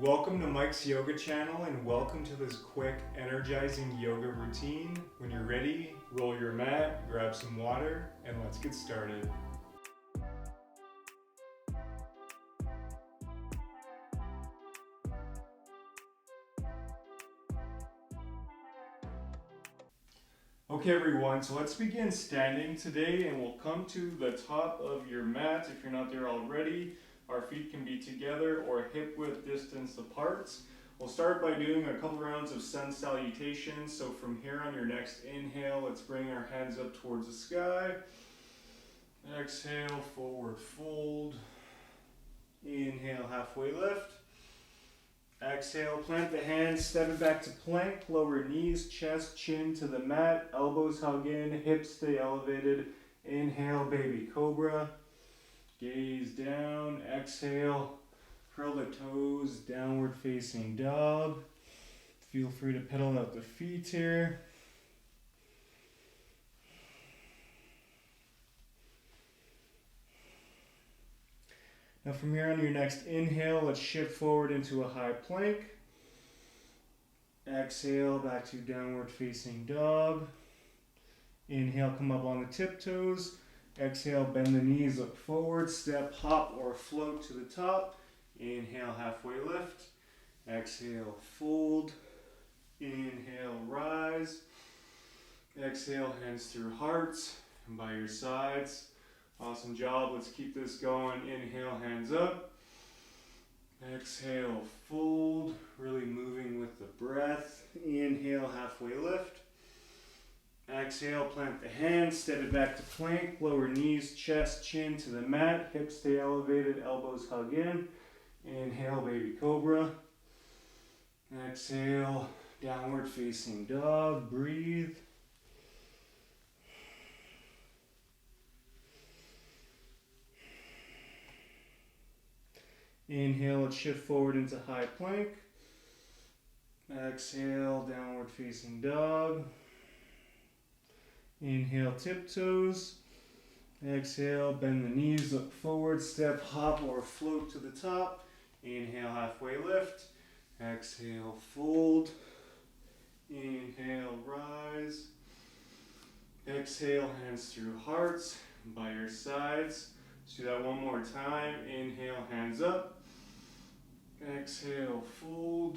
Welcome to Mike's Yoga channel and welcome to this quick, energizing yoga routine. When you're ready, roll your mat, grab some water, and let's get started. Okay everyone, so let's begin standing today and we'll come to the top of your mat. If you're not there already, our feet can be together or hip width distance apart. We'll start by doing a couple rounds of sun salutations. So from here on your next inhale, let's bring our hands up towards the sky. Exhale, forward fold. Inhale, halfway lift. Exhale, plant the hands, step it back to plank, lower knees, chest, chin to the mat, elbows hug in, hips stay elevated. Inhale, baby cobra. Gaze down, exhale, curl the toes, downward facing dog. Feel free to pedal out the feet here. Now from here on your next inhale, let's shift forward into a high plank. Exhale, back to downward facing dog. Inhale, come up on the tiptoes. Exhale, bend the knees, look forward, step, hop, or float to the top. Inhale, halfway lift. Exhale, fold. Inhale, rise. Exhale, hands through hearts and by your sides. Awesome job. Let's keep this going. Inhale, hands up. Exhale, fold. Really moving with the breath. Inhale, halfway lift. Exhale, plant the hands, step it back to plank. Lower knees, chest, chin to the mat. Hips stay elevated, elbows hug in. Inhale, baby cobra. Exhale, downward facing dog. Breathe. Inhale, let's shift forward into high plank. Exhale, downward facing dog. Inhale, tiptoes. Exhale, bend the knees, look forward, step, hop, or float to the top. Inhale, halfway lift. Exhale, fold. Inhale, rise. Exhale, hands through hearts by your sides. Let's do that one more time. Inhale, hands up. Exhale, fold.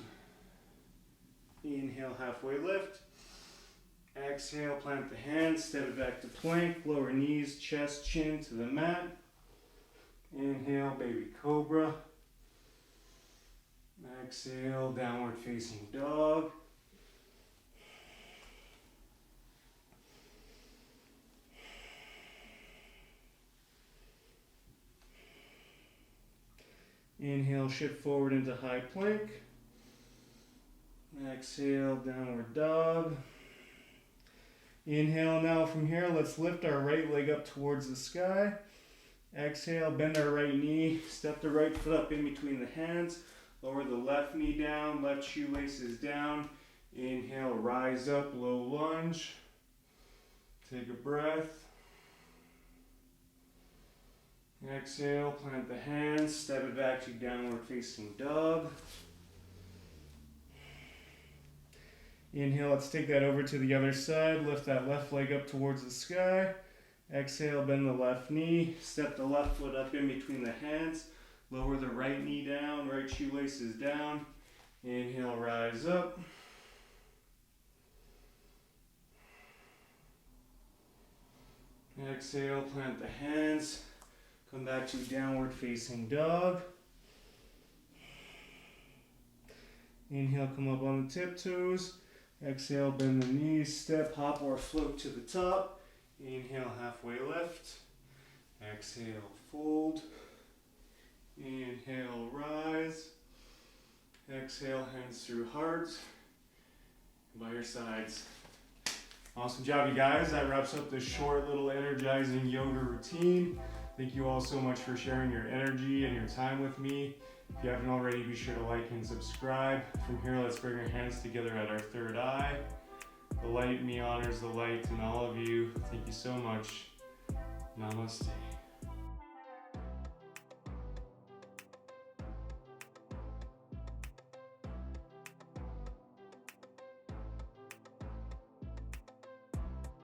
Inhale, halfway lift. Exhale, plant the hands, step it back to plank, lower knees, chest, chin to the mat. Inhale, baby cobra. Exhale, downward facing dog. Inhale, shift forward into high plank. Exhale, downward dog. Inhale, now from here, let's lift our right leg up towards the sky. Exhale, bend our right knee, step the right foot up in between the hands, lower the left knee down, left shoelaces down. Inhale, rise up, low lunge. Take a breath. Exhale, plant the hands, step it back to downward facing dog. Inhale, let's take that over to the other side. Lift that left leg up towards the sky. Exhale, bend the left knee. Step the left foot up in between the hands. Lower the right knee down, right shoelaces down. Inhale, rise up. Exhale, plant the hands. Come back to downward facing dog. Inhale, come up on the tiptoes. Exhale, bend the knees, step, hop, or float to the top. Inhale, halfway lift. Exhale, fold. Inhale, rise. Exhale, hands through hearts. By your sides. Awesome job, you guys. That wraps up this short little energizing yoga routine. Thank you all so much for sharing your energy and your time with me. If you haven't already, be sure to like and subscribe. From here, let's bring our hands together at our third eye. The light in me honors the light in all of you. Thank you so much. Namaste.